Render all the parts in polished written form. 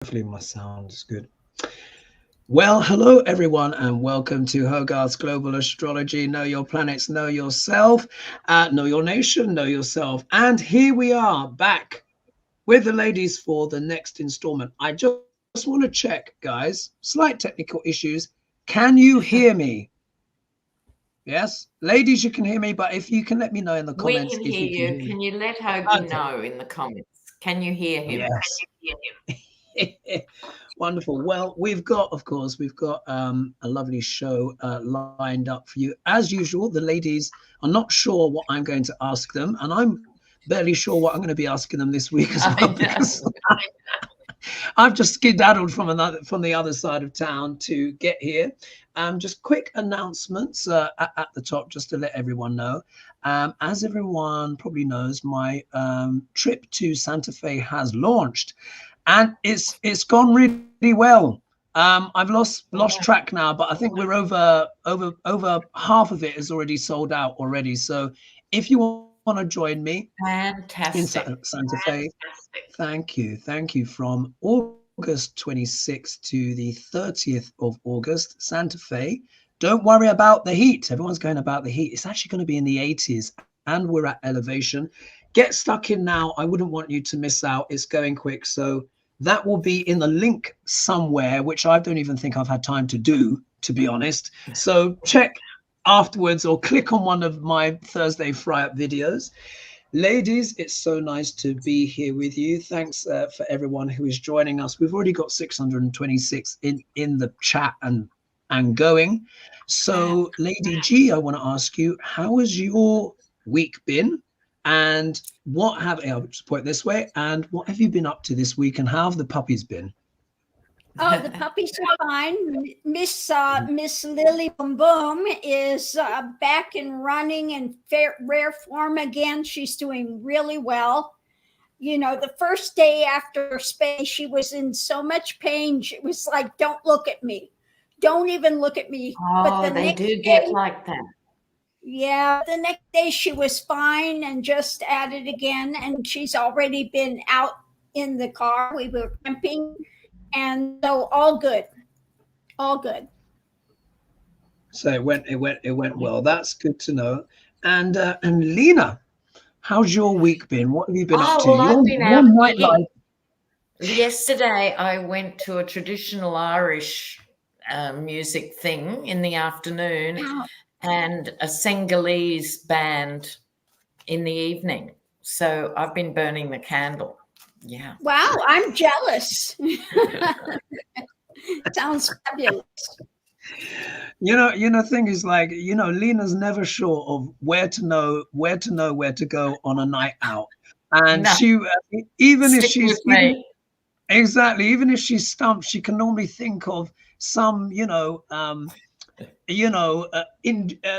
Hopefully my sound is good. Well, hello everyone, and welcome to Hogarth's Global Astrology. Know your planets, know yourself, know your nation, know yourself. And here we are back with the ladies for the next installment. I just want to check, guys, slight technical issues. Can you hear me? Yes, ladies, you can hear me, but if you can let me know in the comments. We can hear you. Can you let Hogie know in the comments? Can you hear him? Yes. Wonderful. Well, we've got a lovely show lined up for you. As usual, the ladies are not sure what I'm going to ask them, and I'm barely sure what I'm going to be asking them this week as well, because I've just skedaddled from the other side of town to get here. Just quick announcements at the top, just to let everyone know. As everyone probably knows, my trip to Santa Fe has launched, and it's gone really well. I've lost track now, but I think we're over half of it is already sold out already. So if you want to join me in Santa Fe, thank you. From August 26th to the 30th of August, Santa Fe. Don't worry about the heat. Everyone's going about the heat. It's actually going to be in the 80s, and we're at elevation. Get stuck in now. I wouldn't want you to miss out. It's going quick. So that will be in the link somewhere, which I don't even think I've had time to do, to be honest. So check afterwards or click on one of my Thursday fry-up videos. Ladies, it's so nice to be here with you. Thanks for everyone who is joining us. We've already got 626 in the chat and going. So, Lady G, I want to ask you, how has your week been? And I'll just put it this way, and what have you been up to this week, and how have the puppies been? Oh, the puppies are fine. Miss Lily Boom Boom is back and running in rare form again. She's doing really well. You know, the first day after spay, she was in so much pain. She was like, "Don't look at me. Don't even look at me." Oh, but they do get like that. Yeah, the next day she was fine and just at it again. And she's already been out in the car. We were camping. And so all good. So it went well. That's good to know. And Lena, how's your week been? What have you been up to? Well, I've been out. Yesterday, I went to a traditional Irish music thing in the afternoon, and a Senegalese band in the evening. So I've been burning the candle. Yeah. Wow, I'm jealous. Sounds fabulous. The thing is, like, Lena's never sure of where to go on a night out. And even if she's stumped, she can normally think of some,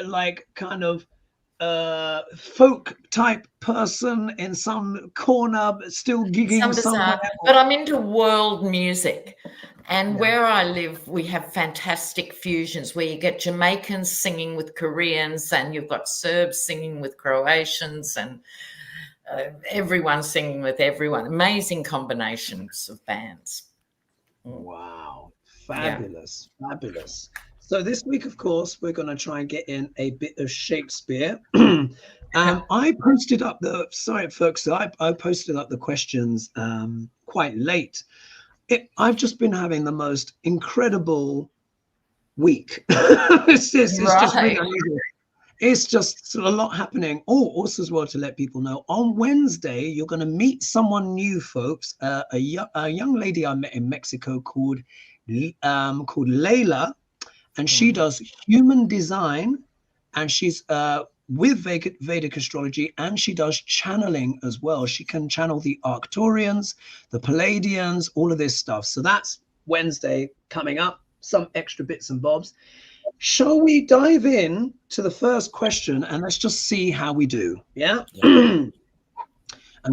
like kind of folk type person in some corner, still gigging somewhere. But I'm into world music, and where I live, we have fantastic fusions where you get Jamaicans singing with Koreans, and you've got Serbs singing with Croatians, and everyone singing with everyone. Amazing combinations of bands. Wow, fabulous. So this week, of course, we're going to try and get in a bit of Shakespeare. I posted up I posted up the questions quite late. I've just been having the most incredible week. It's just really unusual. It's just a lot happening. Also as well, to let people know, on Wednesday, you're going to meet someone new, folks. A young lady I met in Mexico called Layla. And she does human design, and she's with Vedic astrology, and she does channeling as well. She can channel the Arcturians, the Palladians, all of this stuff. So that's Wednesday coming up, some extra bits and bobs. Shall we dive in to the first question, and let's just see how we do? Yeah. And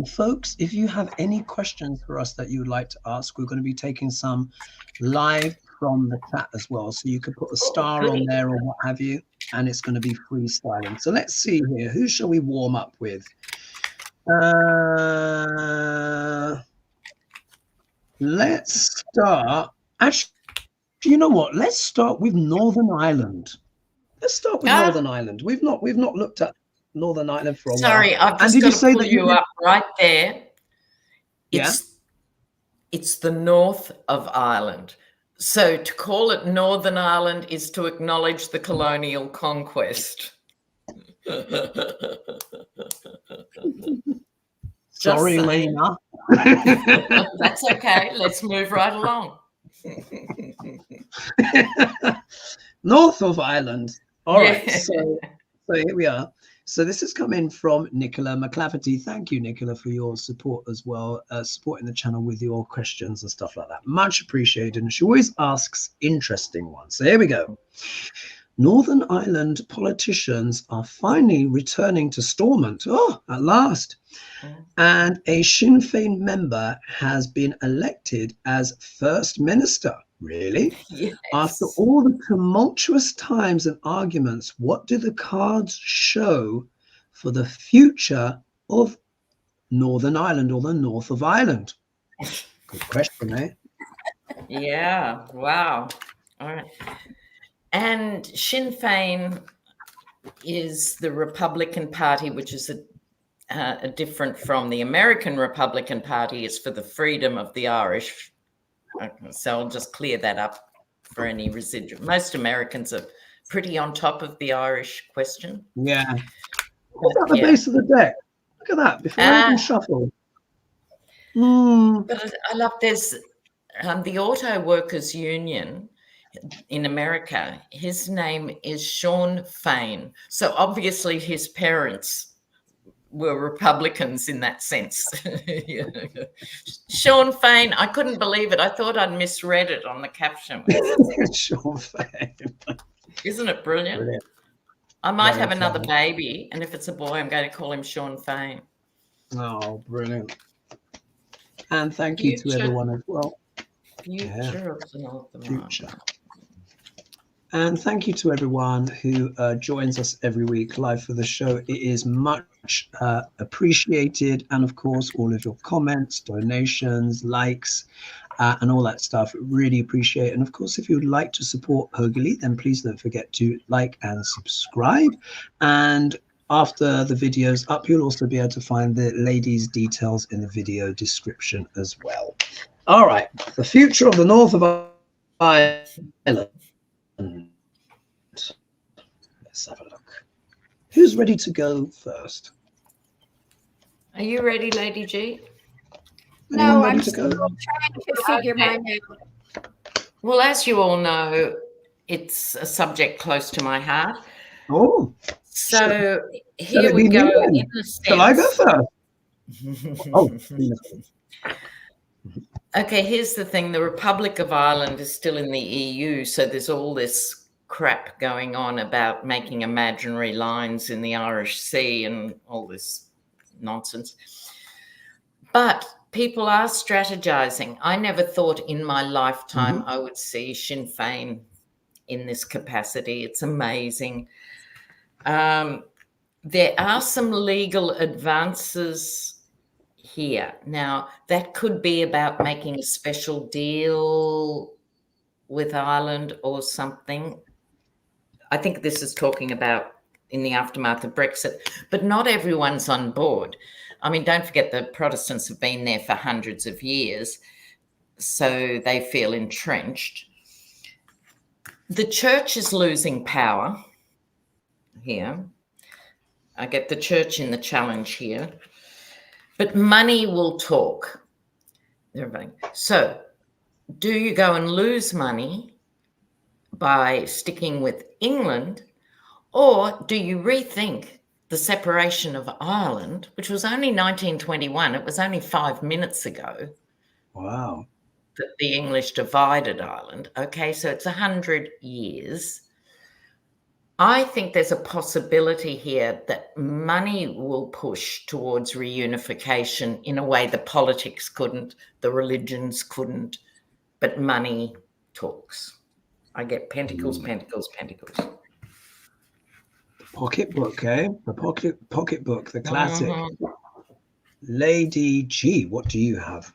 folks, if you have any questions for us that you would like to ask, we're going to be taking some live from the chat as well. So you could put a star on there or what have you, and it's going to be freestyling. So let's see here. Who shall we warm up with? Let's start. Actually, you know what? Let's start with Northern Ireland. Let's start with Northern Ireland. We've not looked at Northern Ireland for a while. Sorry, I've just got to pull you up right there. It's the north of Ireland. So to call it Northern Ireland is to acknowledge the colonial conquest. Sorry, Lena. That's okay. Let's move right along. North of Ireland. All right. So here we are. So this is coming from Nicola McClafferty. Thank you, Nicola, for your support as well, supporting the channel with your questions and stuff like that. Much appreciated. And she always asks interesting ones. So here we go. Northern Ireland politicians are finally returning to Stormont. Oh, at last. And a Sinn Féin member has been elected as First Minister. Really? Yes. After all the tumultuous times and arguments, what do the cards show for the future of Northern Ireland or the north of Ireland? Good question, eh? Yeah. Wow. All right. And Sinn Féin is the Republican Party, which is a different from the American Republican Party. It's for the freedom of the Irish. So I'll just clear that up for any residual. Most Americans are pretty on top of the Irish question. Yeah. What's at the base of the deck? Look at that. Before I even shuffle. But I love there's the Auto Workers Union in America. His name is Sean Féin. So obviously his parents were Republicans in that sense. Sean Féin, I couldn't believe it. I thought I'd misread it on the caption. Sean Féin. Isn't it brilliant? Brilliant. I might have another baby, and if it's a boy, I'm going to call him Sean Féin. Oh, brilliant. And thank you to everyone as well. Future of the North of Ireland. And thank you to everyone who joins us every week live for the show. It is much appreciated. And of course, all of your comments, donations, likes, and all that stuff. Really appreciate it. And of course, if you would like to support HoGaLe's, then please don't forget to like and subscribe. And after the video's up, you'll also be able to find the ladies' details in the video description as well. All right, the future of the north of Ireland. Let's have a look. Who's ready to go first? Are you ready, Lady G? No, I'm still trying to figure mine out. Well, as you all know, it's a subject close to my heart. Oh. So here we go. Shall I go first? Oh. Okay, here's the thing. The Republic of Ireland is still in the EU, so there's all this crap going on about making imaginary lines in the Irish Sea and all this nonsense. But people are strategizing. I never thought in my lifetime I would see Sinn Féin in this capacity. It's amazing. There are some legal advances here. Now, that could be about making a special deal with Ireland or something. I think this is talking about in the aftermath of Brexit, but not everyone's on board. I mean, don't forget the Protestants have been there for hundreds of years, so they feel entrenched. The church is losing power here. I get the church in the challenge here. But money will talk. So do you go and lose money by sticking with England, or do you rethink the separation of Ireland, which was only 1921? It was only 5 minutes ago. Wow. That the English divided Ireland. Okay, so it's 100 years. I think there's a possibility here that money will push towards reunification in a way the politics couldn't, the religions couldn't, but money talks. I get pentacles, pentacles, pentacles. Pocketbook, eh? The pocketbook, the classic. Lady G, what do you have?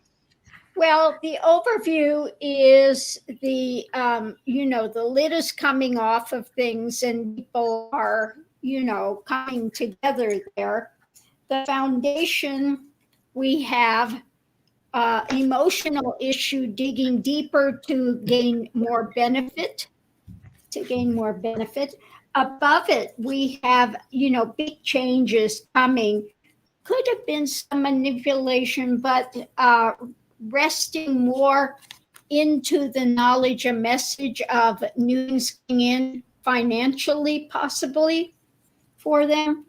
Well, the overview is the, the lid is coming off of things and people are, coming together there. The foundation, we have emotional issue, digging deeper to gain more benefit, Above it, we have, big changes coming. Could have been some manipulation, but resting more into the knowledge and message of new things coming in financially, possibly for them.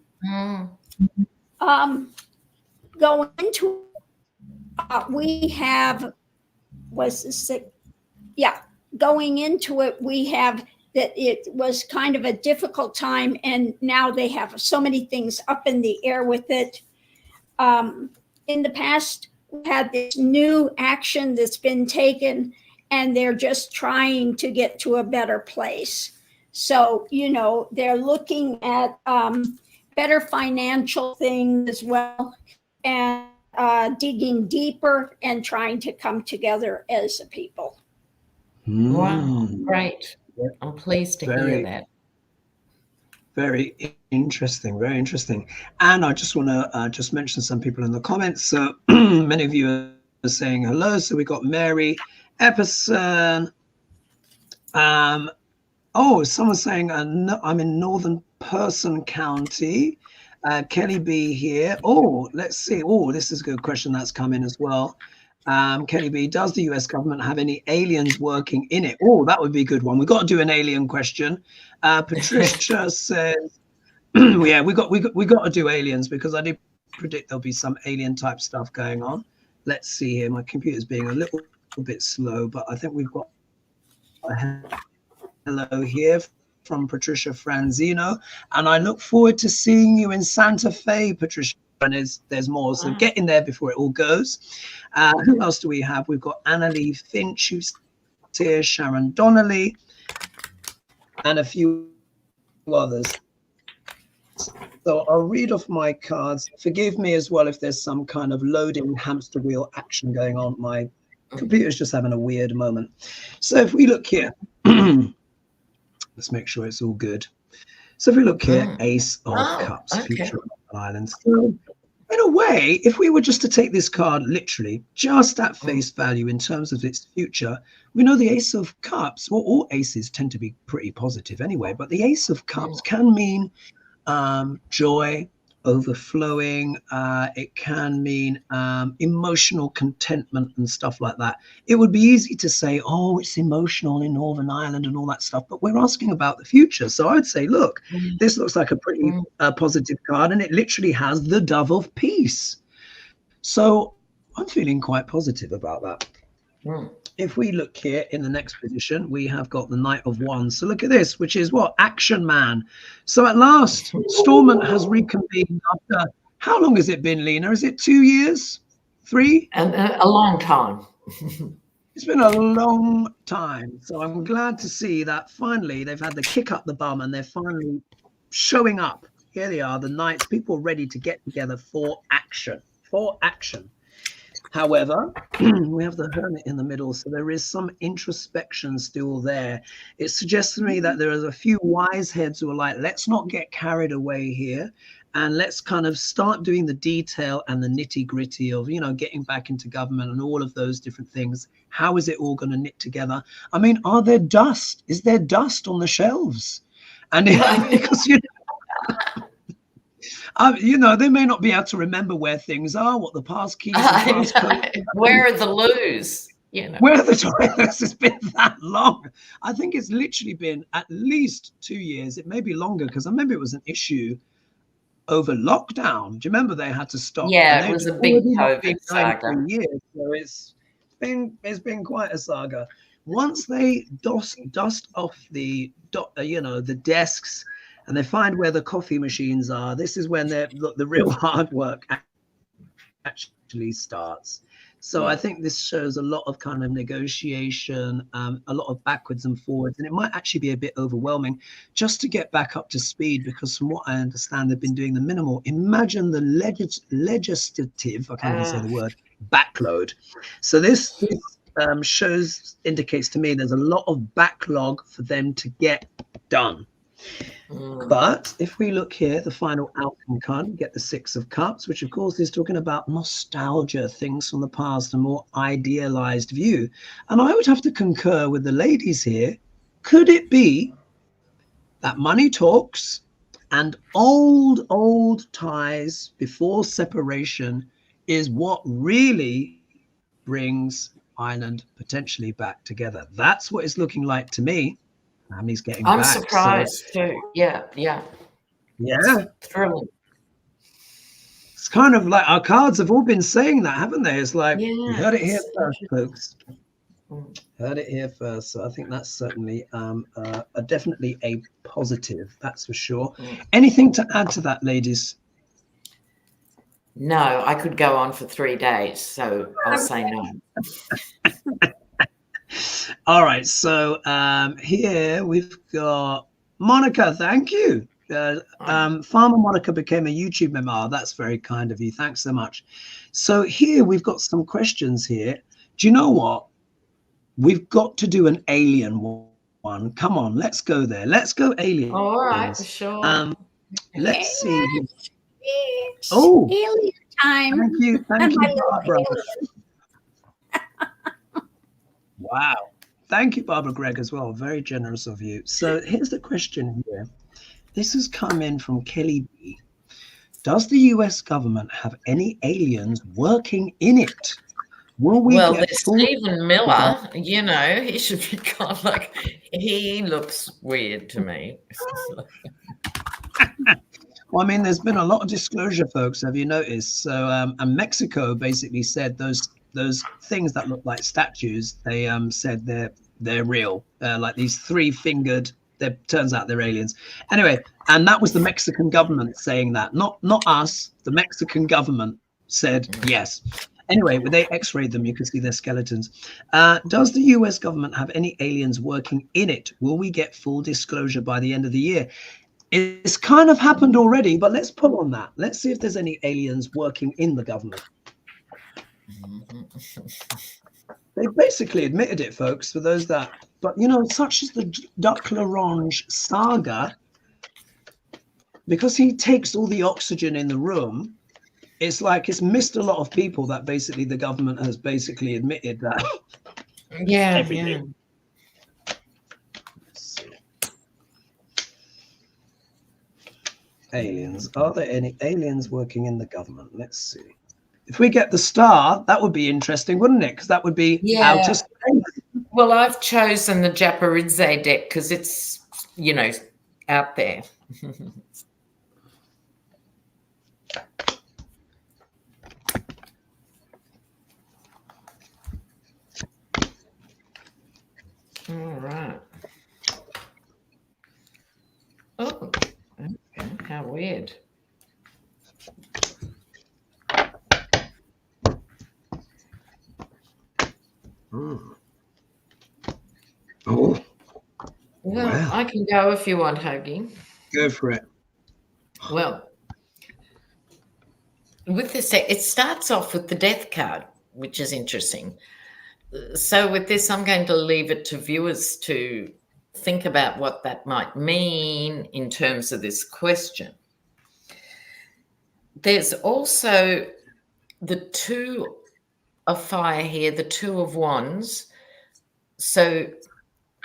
Going into we have going into it, we have that it was kind of a difficult time, and now they have so many things up in the air with it. In the past, we had this new action that's been taken, and they're just trying to get to a better place. So, they're looking at better financial things as well, and digging deeper and trying to come together as a people. Wow, great. I'm pleased to hear that. Very interesting, very interesting. And I just want to just mention some people in the comments. So many of you are saying hello. So we got Mary Epperson. Someone's saying I'm in Northern Person County. Kelly B here. Oh, let's see. Oh, this is a good question that's come in as well. Kelly B, does the US government have any aliens working in it? Oh, that would be a good one. We've got to do an alien question. Patricia says, yeah, we got to do aliens, because I did predict there'll be some alien type stuff going on. Let's see here. My computer's being a little bit slow, but I think we've got a hello here from Patricia Franzino, and I look forward to seeing you in Santa Fe, Patricia. And there's more, so get in there before it all goes. Who else do we have? We've got Annalie Finch, who's here, Sharon Donnelly, and a few others. So I'll read off my cards. Forgive me as well if there's some kind of loading hamster wheel action going on. My computer's just having a weird moment. So if we look here, let's make sure it's all good. So if we look here, Ace of Cups, future of Islands. So in a way, if we were just to take this card literally, just at face value in terms of its future, we know the Ace of Cups, well, all aces tend to be pretty positive anyway, but the Ace of Cups can mean joy, overflowing. It can mean emotional contentment and stuff like that. It would be easy to say, oh, it's emotional in Northern Ireland and all that stuff, but we're asking about the future. So I would say, look, this looks like a pretty positive card, and it literally has the Dove of Peace. So I'm feeling quite positive about that. If we look here in the next position, we have got the Knight of Wands. So look at this, which is what? Action Man. So at last, Stormont has reconvened after, how long has it been, Lena? Is it 2 years? 3? A long time. It's been a long time. So I'm glad to see that finally they've had the kick up the bum and they're finally showing up. Here they are, the Knights, people ready to get together for action. For action. However, we have the Hermit in the middle, so there is some introspection still there. It suggests to me that there is a few wise heads who are like, let's not get carried away here, and let's kind of start doing the detail and the nitty gritty of, getting back into government and all of those different things. How is it all going to knit together? I mean, is there dust on the shelves? And because, they may not be able to remember where things are, what the pass keys and pass codes. Where are the loos? Where are the toilets? It's been that long. I think it's literally been at least 2 years. It may be longer, because I remember it was an issue over lockdown. Do you remember they had to stop? Yeah, it was a big COVID saga. Years, so it's been quite a saga. Once they dust off the desks, and they find where the coffee machines are, this is when the real hard work actually starts. So I think this shows a lot of kind of negotiation, a lot of backwards and forwards, and it might actually be a bit overwhelming just to get back up to speed, because from what I understand, they've been doing the minimal. Imagine the legislative, I can't even say the word, backload. So this indicates to me there's a lot of backlog for them to get done. But if we look here, the final outcome card, we get the Six of Cups, which of course is talking about nostalgia, things from the past, a more idealized view. And I would have to concur with the ladies here. Could it be that money talks and old ties before separation is what really brings Ireland potentially back together? That's what it's looking like to me. Family's getting I'm back. surprised too. Yeah. Yeah. Thrilling. It's kind of like our cards have all been saying that, haven't they? It's like, you heard it here first, folks. Heard it here first. So I think that's certainly definitely a positive, that's for sure. Anything to add to that, ladies? No, I could go on for 3 days, so I'll say no. All right, so here we've got Monica. Thank you. Farmer Monica became a YouTube member. Oh, that's very kind of you. Thanks so much. So here we've got some questions here. Do you know what? We've got to do an alien one. Come on, let's go there. Let's go aliens. All right, sure. Let's see. Yes. Oh, alien time. Thank you, Barbara. Wow. Thank you, Barbara Gregg, as well. Very generous of you. So here's the question here. This has come in from Kelly B. Does the US government have any aliens working in it? Well, there's Stephen Miller, you know, he should be gone. Like, he looks weird to me. Well, I mean, there's been a lot of disclosure, folks. Have you noticed? So, and Mexico basically said those things that look like statues. They said they're real. Like these 3-fingered. Turns out they're aliens. Anyway, and that was the Mexican government saying that, not us. The Mexican government said yes. Anyway, when they X-rayed them, you can see their skeletons. Does the US government have any aliens working in it? Will we get full disclosure by the end of the year? It's kind of happened already, but let's pull on that. Let's see if there's any aliens working in the government. They basically admitted it, folks, for those that... But, you know, such as the Dr.Lena saga, because he takes all the oxygen in the room, it's like it's missed a lot of people that basically the government has basically admitted that. Yeah, everything. Aliens. Are there any aliens working in the government? Let's see. If we get the star, that would be interesting, wouldn't it? Because that would be outer space. Well, I've chosen the Japaridze deck because it's, you know, out there. All right. Oh, okay. How weird. Oh. Well, wow. I can go if you want, Hoagie. Go for it. Well, with this, it starts off with the death card, which is interesting. So with this, I'm going to leave it to viewers to think about what that might mean in terms of this question. There's also the 2 of fire here, the 2 of wands. So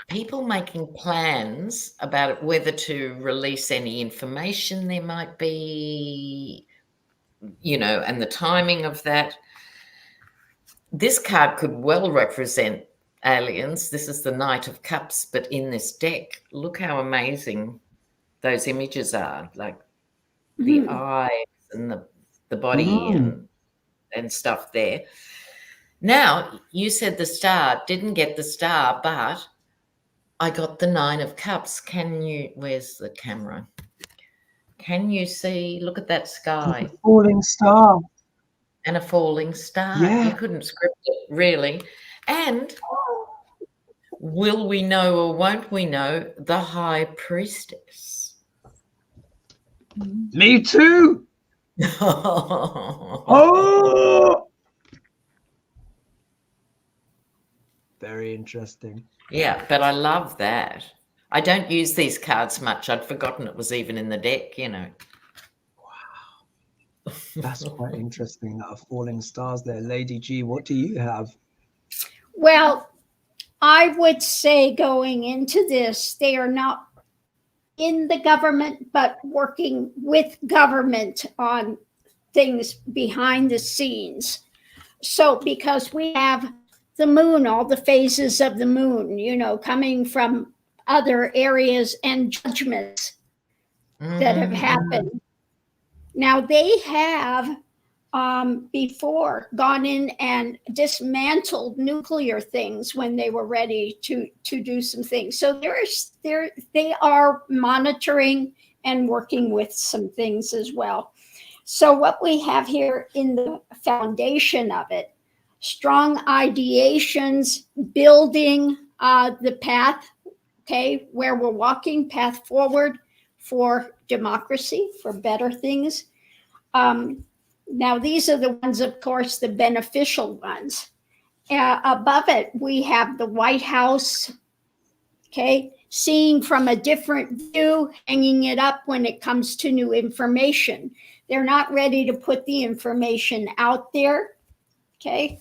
people making plans about whether to release any information there might be, you know, and the timing of that. This card could well represent aliens. This is the Knight of Cups, but in this deck, look how amazing those images are, like the eyes and the body and stuff there. Now, you said the star, didn't get the star, but I got the 9 of Cups. Can you, where's the camera? Can you see, look at that sky. A falling star. And a falling star. Yeah. You couldn't script it, really. And will we know or won't we know the High Priestess? Me too. Oh. Very interesting. Yeah, but I love that. I don't use these cards much. I'd forgotten it was even in the deck, you know. Wow. That's quite interesting. That are falling stars there. Lady G, what do you have? Well, I would say going into this, they are not in the government, but working with government on things behind the scenes. So because we have the moon, all the phases of the moon, you know, coming from other areas and judgments that have happened. Now they have before gone in and dismantled nuclear things when they were ready to do some things. So they are monitoring and working with some things as well. So what we have here in the foundation of it, strong ideations, building the path, okay, where we're walking, path forward for democracy, for better things. Now, these are the ones, of course, the beneficial ones. Above it, we have the White House, okay, seeing from a different view, hanging it up when it comes to new information. They're not ready to put the information out there, okay?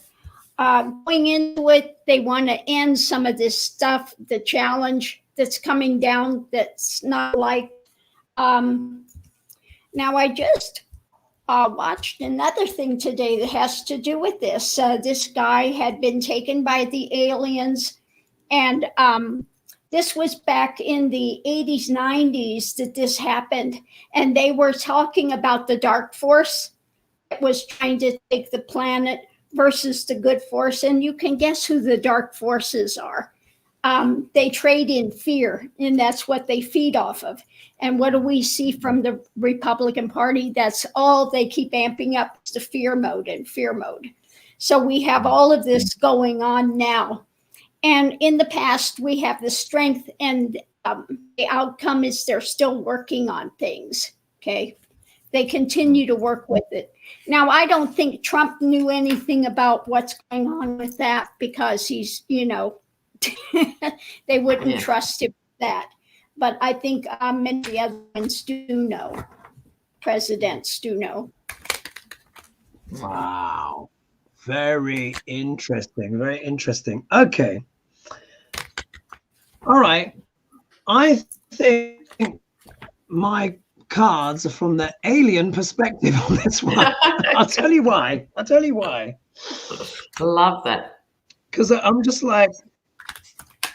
Going into it, they want to end some of this stuff, the challenge that's coming down that's not like. Now, I just watched another thing today that has to do with this. This guy had been taken by the aliens, and this was back in the 80s, 90s that this happened, and they were talking about the dark force that was trying to take the planet versus the good force, and you can guess who the dark forces are. They trade in fear, and that's what they feed off of. And what do we see from the Republican Party? That's all they keep amping up, is the fear mode and fear mode. So we have all of this going on now. And in the past, we have the strength, and the outcome is they're still working on things, okay? They continue to work with it. Now, I don't think Trump knew anything about what's going on with that, because he's, you know, they wouldn't trust him with that. But I think many of the other ones do know. Presidents do know. Wow. Very interesting. Very interesting. Okay. All right. I think my cards are from the alien perspective on this one. I'll tell you why. I love that. Because I'm just like,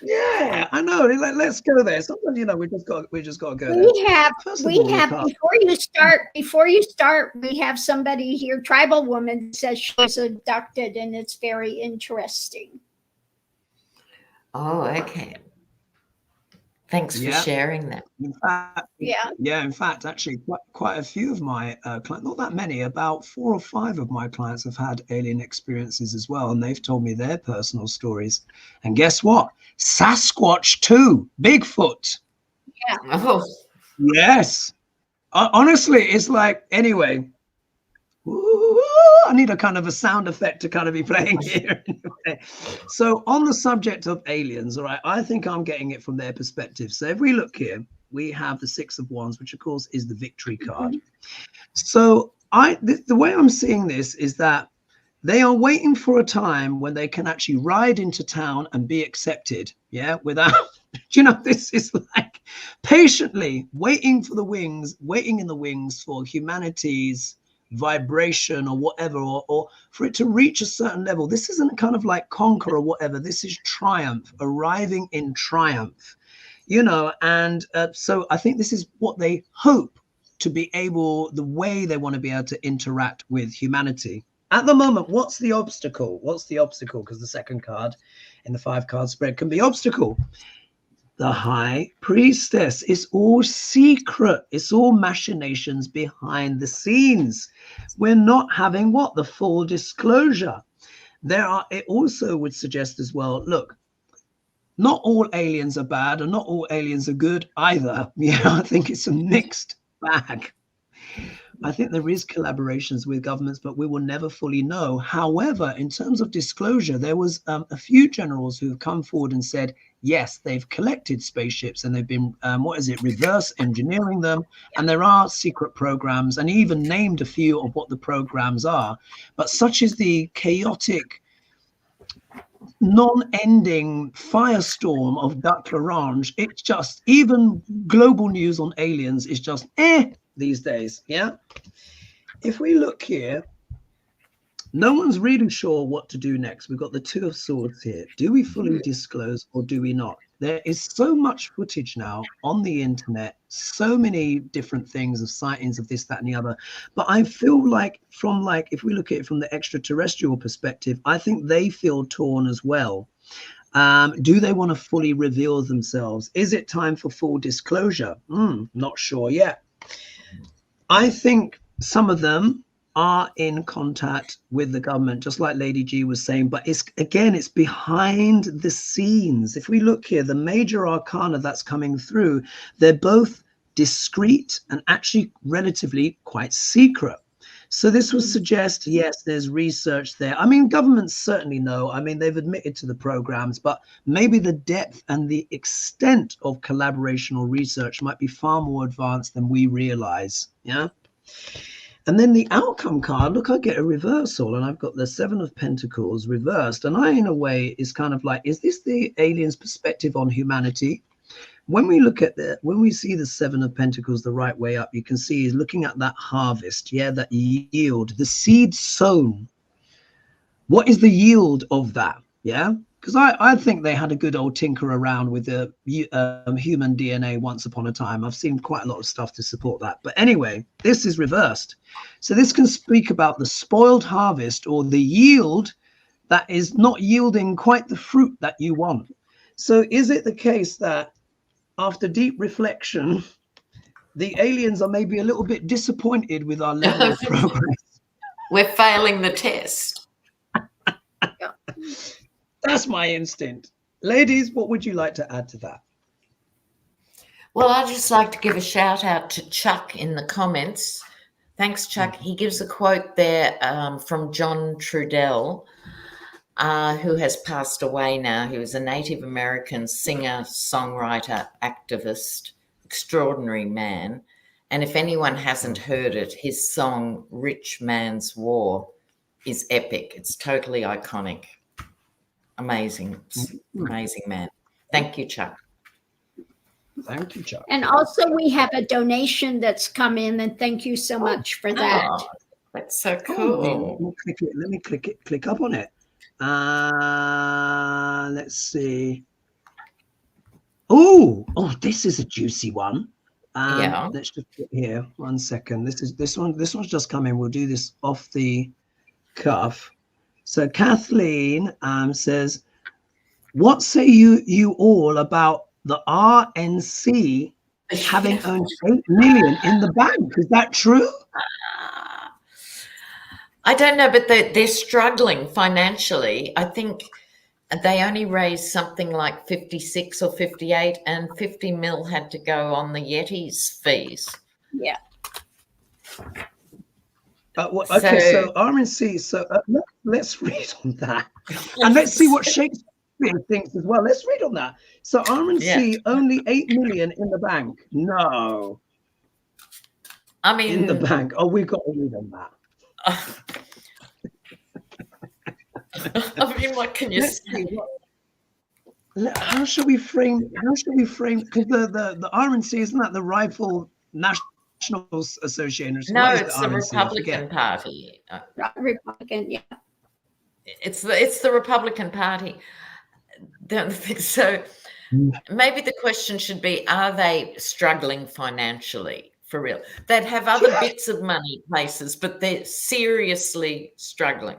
yeah, I know. Like, let's go there. Sometimes, you know, we just got to go there. We have before you start, we have somebody here, tribal woman, says she was abducted, and it's very interesting. Oh, okay. Thanks for sharing that. In fact, actually, quite a few of my clients, not that many, about 4 or 5 of my clients have had alien experiences as well, and they've told me their personal stories. And guess what? Sasquatch too, Bigfoot. Yeah. Oh. Yes. Honestly, it's like, anyway, I need a kind of a sound effect to kind of be playing here. Anyway. So on the subject of aliens, all right, I think I'm getting it from their perspective. So if we look here, we have the 6 of Wands, which of course is the victory card. So the way I'm seeing this is that they are waiting for a time when they can actually ride into town and be accepted. Yeah, without, you know, this is like patiently waiting for the wings, waiting in the wings for humanity's vibration or whatever, or for it to reach a certain level. This isn't kind of like conquer or whatever. This is triumph, arriving in triumph, you know. And so I think this is what they hope to be able, the way they want to be able to interact with humanity. At the moment, what's the obstacle? What's the obstacle? Because the second card in the 5-card spread can be obstacle. The High Priestess. It's all secret. It's all machinations behind the scenes. We're not having what? The full disclosure. It also would suggest as well, look, not all aliens are bad and not all aliens are good either. Yeah, I think it's a mixed bag. I think there is collaborations with governments, but we will never fully know. However, in terms of disclosure, there was a few generals who have come forward and said, yes, they've collected spaceships and they've been, reverse engineering them. And there are secret programs, and he even named a few of what the programs are. But such is the chaotic, non-ending firestorm of Dr.Lena. It's just, even global news on aliens is just these days. Yeah. If we look here, no one's really sure what to do next. We've got the Two of Swords here. Do we fully disclose or do we not? There is so much footage now on the internet, so many different things of sightings of this, that, and the other. But I feel like if we look at it from the extraterrestrial perspective, I think they feel torn as well. Do they want to fully reveal themselves? Is it time for full disclosure? Not sure yet. I think some of them are in contact with the government, just like Lady G was saying, but it's behind the scenes. If we look here, the major arcana that's coming through, they're both discreet and actually relatively quite secret. So this would suggest, yes, there's research there. I mean, governments certainly know. I mean, they've admitted to the programs, but maybe the depth and the extent of collaboration or research might be far more advanced than we realize. Yeah. And then the outcome card, look, I get a reversal, and I've got the Seven of Pentacles reversed. And I, in a way, is kind of like, is this the alien's perspective on humanity? When we look at when we see the Seven of Pentacles the right way up, you can see he's looking at that harvest, yeah, that yield, the seed sown. What is the yield of that? Yeah, because I think they had a good old tinker around with the human DNA once upon a time. I've seen quite a lot of stuff to support that. But anyway, this is reversed. So this can speak about the spoiled harvest, or the yield that is not yielding quite the fruit that you want. So is it the case that after deep reflection, the aliens are maybe a little bit disappointed with our level of progress? We're failing the test. That's my instinct. Ladies, what would you like to add to that? Well, I'd just like to give a shout out to Chuck in the comments. Thanks, Chuck. He gives a quote there from John Trudell, who has passed away now. He was a Native American singer, songwriter, activist, extraordinary man. And if anyone hasn't heard it, his song, Rich Man's War, is epic. It's totally iconic. Amazing, amazing man. Thank you, Chuck. Thank you, Chuck. And also we have a donation that's come in, and thank you so much for that. Oh, that's so cool. Let me click up on it. Let's see. Oh, this is a juicy one. Yeah. Let's just put here 1 second. This one's just come in. We'll do this off the cuff. So Kathleen says, what say you all about the RNC having owned 8 million in the bank? Is that true? I don't know, but they're struggling financially. I think they only raised something like 56 or 58, and 50 mil had to go on the Yeti's fees. Yeah. Okay, so RNC, so let's read on that. And let's see what Shakespeare thinks as well. Let's read on that. So RNC, only 8 million in the bank. No. I mean, in the bank. Oh, we've got to read on that. I mean, what can you say? How should we frame? Because the RNC, isn't that the Rifle National Association? No, it's the Republican Party. Republican, yeah. It's the Republican Party. So maybe the question should be: are they struggling financially? For real, they'd have other bits of money places, but they're seriously struggling.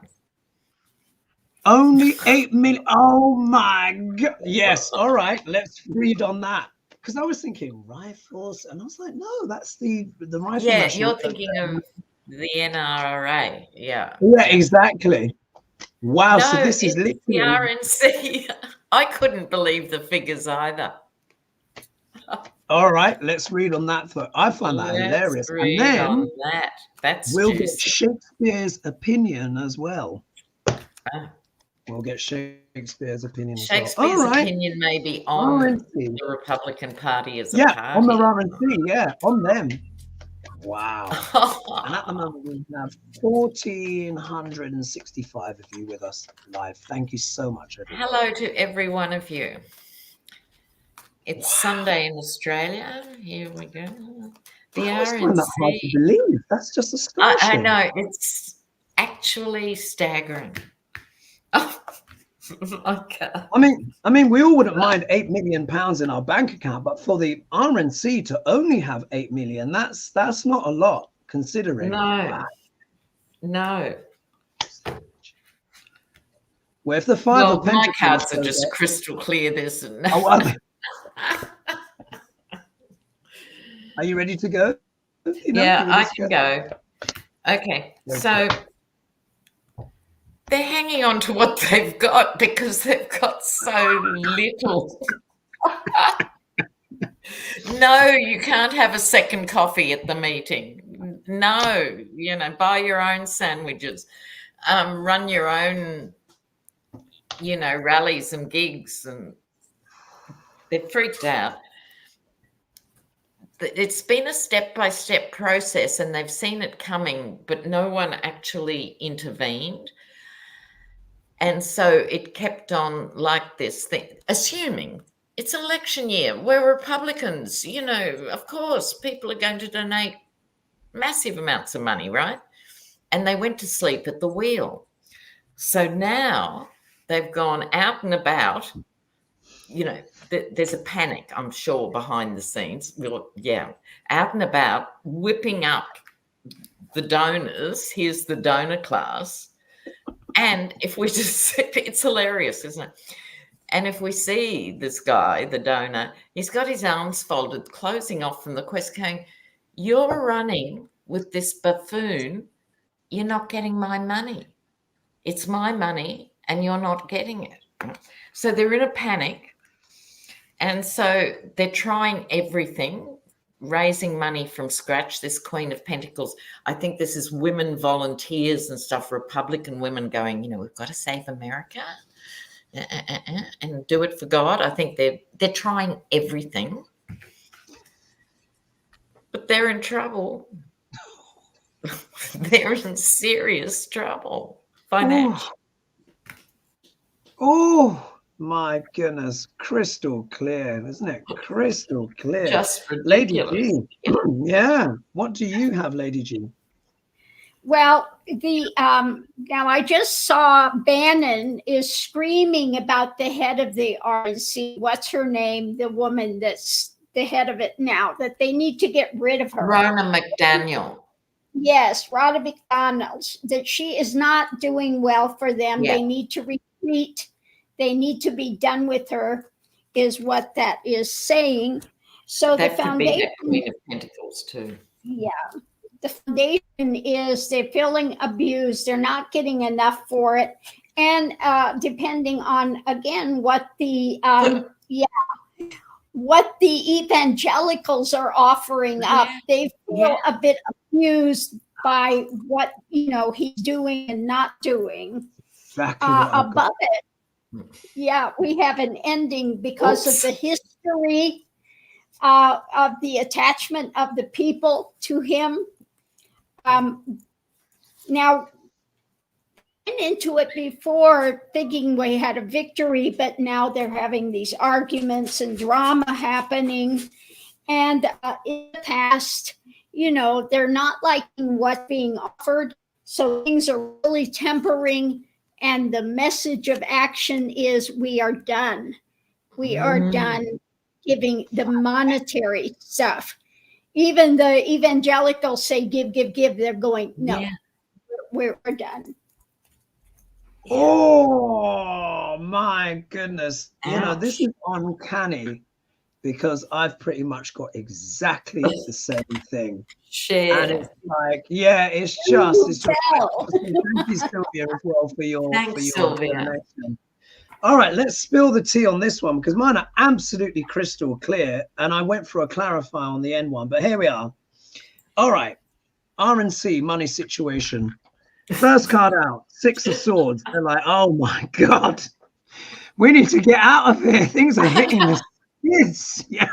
Only 8 million. Oh my God! Yes. All right. Let's read on that. Because I was thinking rifles, and I was like, no, that's the rifle. Yeah, you're thinking of the NRA. Yeah. Yeah, exactly. Wow. No, so this is literally the RNC. I couldn't believe the figures either. All right, let's read on that. I find that hilarious. And then we'll get Shakespeare's opinion as well. We'll get Shakespeare's opinion as well. Shakespeare's opinion may be on RNC. the Republican Party as a party. On the RNC, on them. Wow. And at the moment, we have 1,465 of you with us live. Thank you so much, everybody. Hello to every one of you. It's Sunday in Australia. Here we go. The RNC. That's hard to believe. That's just astonishing. I know. It's actually staggering. Okay. I mean, we all wouldn't mind £8 million in our bank account, but for the RNC to only have 8 million, that's not a lot considering. No. Well, if the five of my cards are just crystal clear. There's no. Are you ready to go? I can go. Okay, so they're hanging on to what they've got because they've got so little. No, you can't have a second coffee at the meeting. No, buy your own sandwiches, run your own, rallies and gigs, and they're freaked out. It's been a step-by-step process and they've seen it coming, but no one actually intervened. And so it kept on like this thing, assuming it's election year. We're Republicans, of course, people are going to donate massive amounts of money, right? And they went to sleep at the wheel. So now they've gone out and about, there's a panic, I'm sure, behind the scenes. Out and about, whipping up the donors. Here's the donor class. And if we just, it's hilarious, isn't it? And if we see this guy, the donor, he's got his arms folded, closing off from the quest, going, you're running with this buffoon. You're not getting my money. It's my money and you're not getting it. So they're in a panic. And so they're trying everything, raising money from scratch. This Queen of Pentacles, I think this is women volunteers and stuff, Republican women going, we've got to save America and do it for God. I think they're trying everything, but they're in trouble. They're in serious trouble financially. Oh. My goodness, crystal clear, isn't it? Crystal clear. Just ridiculous. Lady G. Yeah. What do you have, Lady G? Well, now I just saw Bannon is screaming about the head of the RNC. What's her name? The woman that's the head of it now, that they need to get rid of her. Ronna McDaniel. Yes, Ronna McDaniel, that she is not doing well for them. Yeah. They need to retreat. They need to be done with her, is what that is saying. So that the foundation, could be the Queen of Pentacles too. Yeah, the foundation is they're feeling abused. They're not getting enough for it, and depending on again what the what the evangelicals are offering up, they feel a bit abused by what he's doing and not doing. Above it. Yeah, we have an ending because of the history of the attachment of the people to him. Now, went into it before thinking we had a victory, but now they're having these arguments and drama happening. And in the past, they're not liking what's being offered. So things are really tempering. And the message of action is we are done. We are done giving the monetary stuff. Even the evangelicals say, give. They're going, no, we're done. Oh, my goodness. This is uncanny because I've pretty much got exactly the same thing. Shit. And it's like, it's just thank you, Sylvia, as well for your Thanks, Sylvia. All right, let's spill the tea on this one because mine are absolutely crystal clear. And I went for a clarify on the end one, but here we are. All right, RNC, money situation. First card out, 6 of Swords. They're like, oh my God, we need to get out of here. Things are hitting us. Yes, yeah.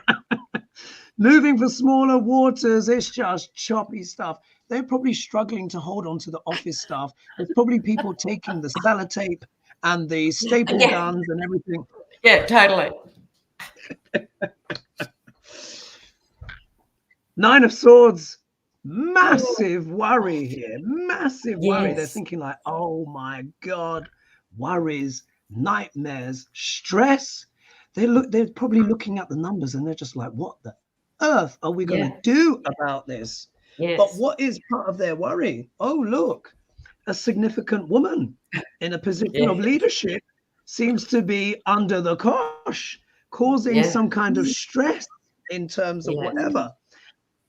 Moving for smaller waters, it's just choppy stuff. They're probably struggling to hold on to the office staff. There's probably people taking the sellotape and the staple guns and everything. Yeah, totally. 9 of Swords, massive worry here, massive worry. Yes. They're thinking like, oh my God, worries, nightmares, stress. They're probably looking at the numbers and they're just like, what the earth are we going to do about this? Yes. But what is part of their worry? Oh, look, a significant woman in a position of leadership seems to be under the cosh, causing some kind of stress in terms of whatever.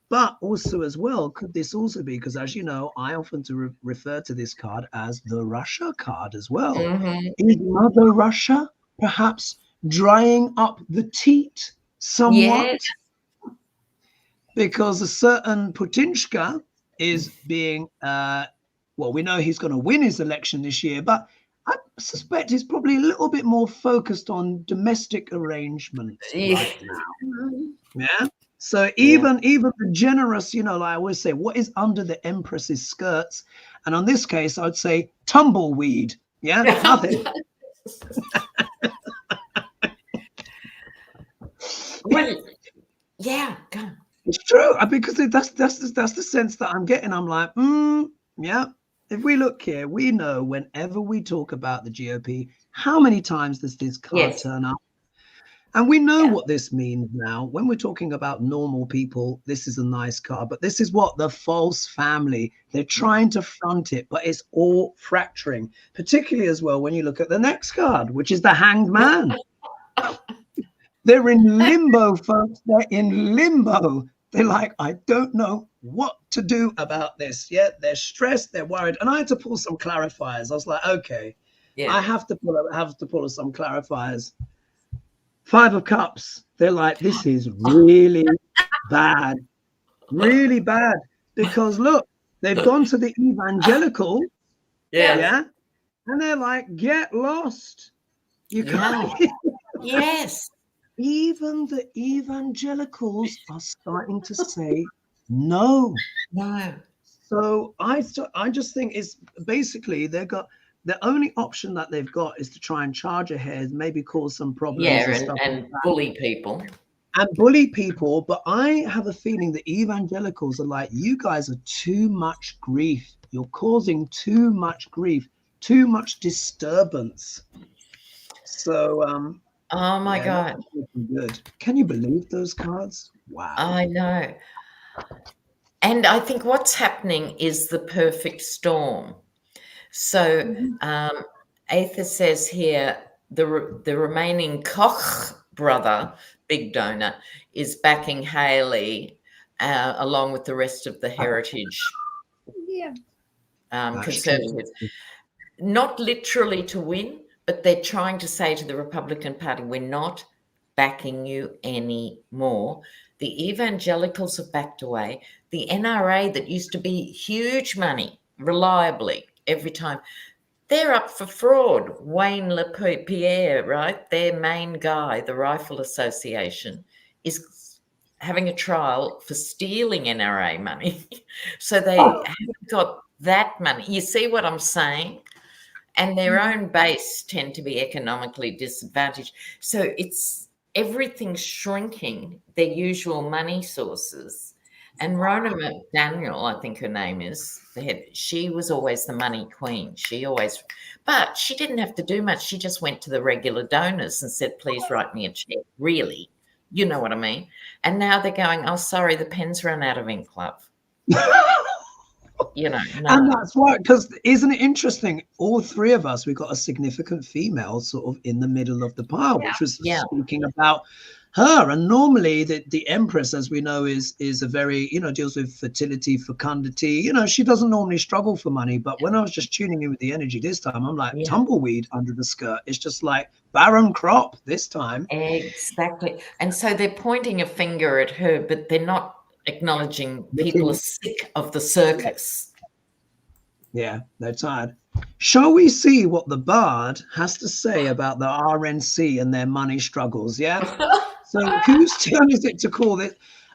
But also as well, could this also be, because as you know, I often refer to this card as the Russia card as well. Is Mother Russia perhaps drying up the teat somewhat? Because a certain Putinshka is being, well, we know he's going to win his election this year, but I suspect he's probably a little bit more focused on domestic arrangements right now. Yeah. So even the generous, you know, like I always say, what is under the Empress's skirts? And on this case, I would say tumbleweed. Yeah, nothing. Well, yeah, go. It's true, because that's the sense that I'm getting. I'm like, yeah. If we look here, we know whenever we talk about the GOP, how many times does this card turn up? And we know what this means now. When we're talking about normal people, this is a nice card, but this is what the false family, they're trying to front it, but it's all fracturing, particularly as well when you look at the next card, which is the Hanged Man. They're in limbo, folks. They're in limbo. They're like, I don't know what to do about this. Yeah, they're stressed, they're worried. And I had to pull some clarifiers. I was like, okay, I have to pull some clarifiers. 5 of Cups. They're like, this is really bad. Really bad. Because look, they've gone to the evangelical. Yeah. And they're like, get lost. You can't. Yes. Even the evangelicals are starting to say no. So I just think it's basically the only option that they've got is to try and charge ahead, maybe cause some problems. And bully people. And bully people. But I have a feeling the evangelicals are like, you guys are too much grief. You're causing too much grief, too much disturbance. So oh my God. Good. Can you believe those cards? Wow. I know. And I think what's happening is the perfect storm. So Aether says here, the remaining Koch brother, big donor, is backing Haley along with the rest of the heritage conservatives. Not literally to win, but they're trying to say to the Republican Party, we're not backing you anymore. The evangelicals have backed away. The NRA that used to be huge money, reliably, every time, they're up for fraud. Wayne LaPierre, right, their main guy, the Rifle Association, is having a trial for stealing NRA money. So they haven't got that money. You see what I'm saying? And their own base tend to be economically disadvantaged. So it's everything's shrinking, their usual money sources. And Rona McDaniel, I think her name is, the head, she was always the money queen. But she didn't have to do much. She just went to the regular donors and said, please write me a check. Really? You know what I mean? And now they're going, oh, sorry, the pen's run out of ink, love. You know, and that's right, because isn't it interesting? All three of us, we got a significant female sort of in the middle of the pile, which was speaking about her. And normally the Empress, as we know, is a very, deals with fertility, fecundity. She doesn't normally struggle for money. But when I was just tuning in with the energy this time, I'm like, tumbleweed under the skirt. It's just like barren crop this time. Exactly. And so they're pointing a finger at her, but they're not acknowledging people are sick of the circus. Yeah, they're tired. Shall we see what the Bard has to say about the RNC and their money struggles? Yeah. So whose turn is it to call this?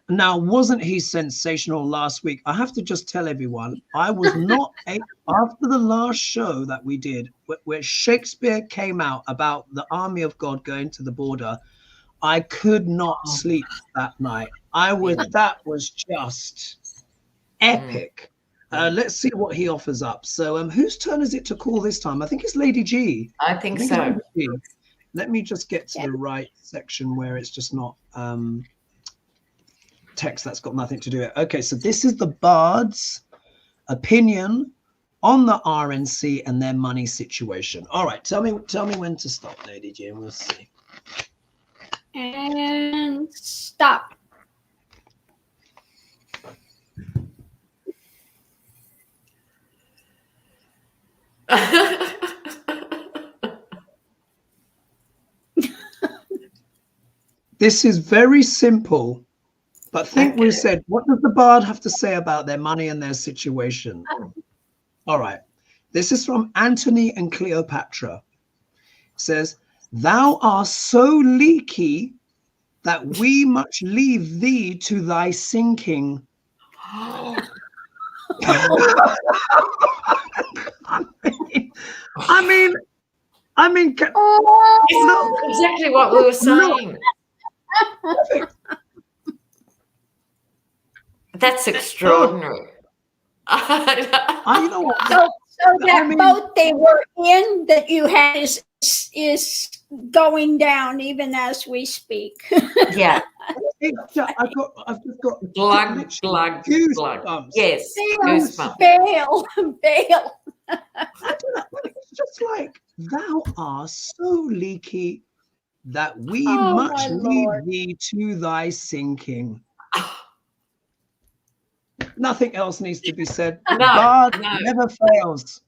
Now, wasn't he sensational last week? I have to just tell everyone, I was not after the last show that we did, where Shakespeare came out about the army of God going to the border. I could not sleep that night. That was just epic. Let's see what he offers up. So whose turn is it to call this time? I think it's Lady G. I think so. Let me just get to the right section where it's just not text that's got nothing to do with it. Okay, so this is the Bard's opinion on the RNC and their money situation. All right, tell me when to stop, Lady G, and we'll see. And stop. This is very simple, but think we said, what does the Bard have to say about their money and their situation? All right. This is from Antony and Cleopatra. It says, thou art so leaky that we much leave thee to thy sinking. I mean, exactly what we were saying. That's extraordinary. You know what? So that boat they were in that you had is going down even as we speak. Yeah. I've just got glug. goosebumps. Yes, goosebumps. Bail. It's just like, thou art so leaky that we much leave thee to thy sinking. Nothing else needs to be said. No, God never fails.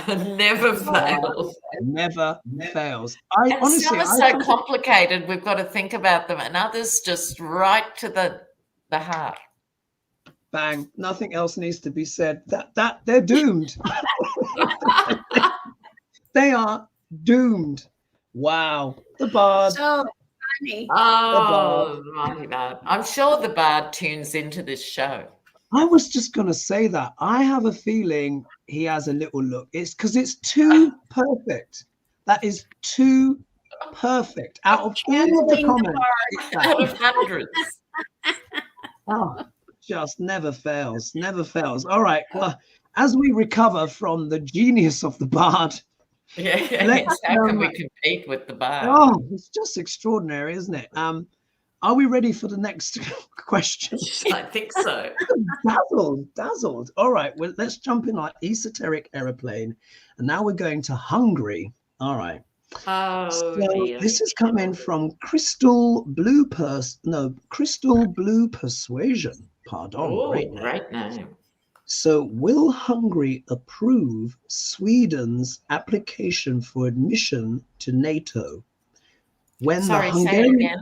Never fails. Never fails. Some are so complicated, we've got to think about them, and others just right to the heart. Bang. Nothing else needs to be said. That they're doomed. They are doomed. Wow. The Bard. So funny. Oh, mighty Bard. I'm sure the Bard tunes into this show. I was just going to say that. I have a feeling he has a little look. It's because it's too perfect. That is too perfect. Out of all the comments. Out of hundreds. Just never fails. Never fails. All right. Well, as we recover from the genius of the Bard. Yeah. How can we compete with the Bard? Oh, it's just extraordinary, isn't it? Are we ready for the next question? I think so. Dazzled. All right, well, let's jump in our esoteric aeroplane. And now we're going to Hungary. All right. Dear. This is coming from Crystal Blue Persuasion. Pardon. Great name. So, will Hungary approve Sweden's application for admission to NATO? Say it again.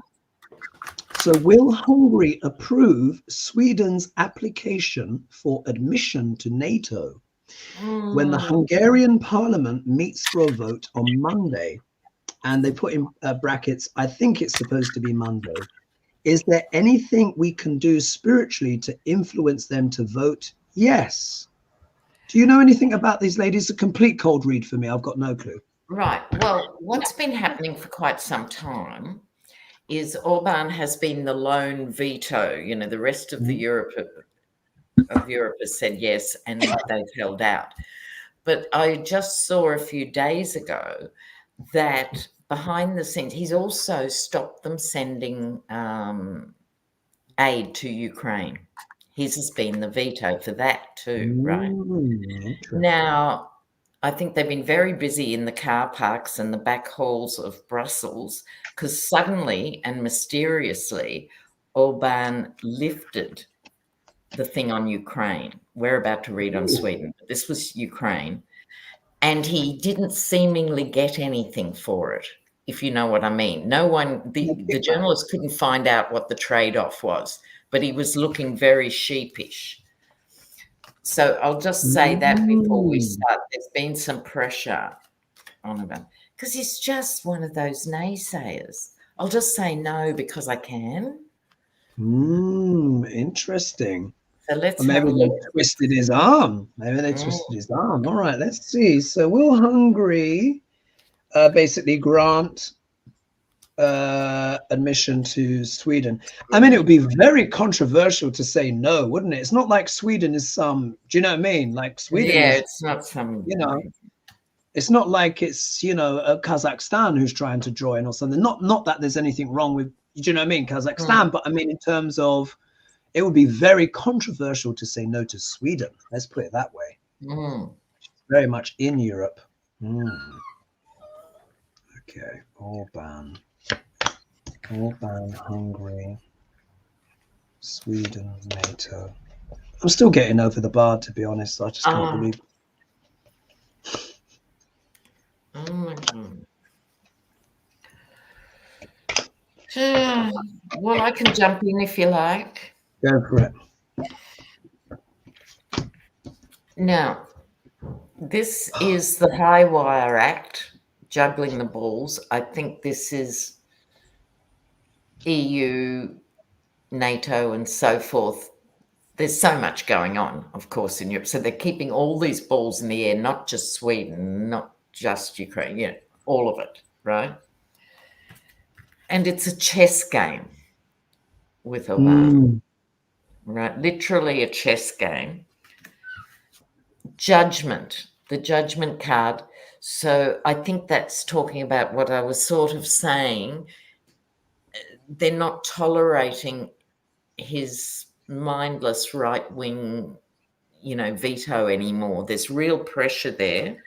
So will Hungary approve Sweden's application for admission to NATO when the Hungarian parliament meets for a vote on Monday? And they put in brackets, I think it's supposed to be Monday. Is there anything we can do spiritually to influence them to vote yes? Do you know anything about these ladies? A complete cold read for me. I've got no clue. Right. Well, what's been happening for quite some time is Orban has been the lone veto. You know, the rest of Europe has said yes, and they've held out. But I just saw a few days ago that behind the scenes, he's also stopped them sending aid to Ukraine. His has been the veto for that too, right? Now, I think they've been very busy in the car parks and the back halls of Brussels, because suddenly and mysteriously, Orban lifted the thing on Ukraine. We're about to read on Sweden, but this was Ukraine. And he didn't seemingly get anything for it, if you know what I mean. No one, the journalist couldn't find out what the trade-off was, but he was looking very sheepish. So I'll just say that before we start, there's been some pressure on him, because he's just one of those naysayers. I'll just say no because I can. Interesting. So let's maybe they twisted his arm. Maybe they twisted his arm. All right, let's see. So will Hungary basically grant admission to Sweden? I mean, it would be very controversial to say no, wouldn't it? It's not like Sweden is some, do you know what I mean? Like Sweden it's not some, you know, it's not like it's, you know, Kazakhstan who's trying to join or something. Not that there's anything wrong with, do you know what I mean, Kazakhstan, but I mean in terms of, it would be very controversial to say no to Sweden. Let's put it that way. Very much in Europe. Okay, Orban, Hungary, Sweden, NATO. I'm still getting over the bar, to be honest. I just can't believe it. Oh my God. Well, I can jump in if you like. Go for it. Now, this is the High Wire Act, juggling the balls. I think this is EU, NATO, and so forth. There's so much going on, of course, in Europe. So they're keeping all these balls in the air, not just Sweden, not just Ukraine, all of it, right? And it's a chess game with Obama. Right, literally a chess game. Judgment, the judgment card. So I think that's talking about what I was sort of saying. They're not tolerating his mindless right-wing, veto anymore. There's real pressure there,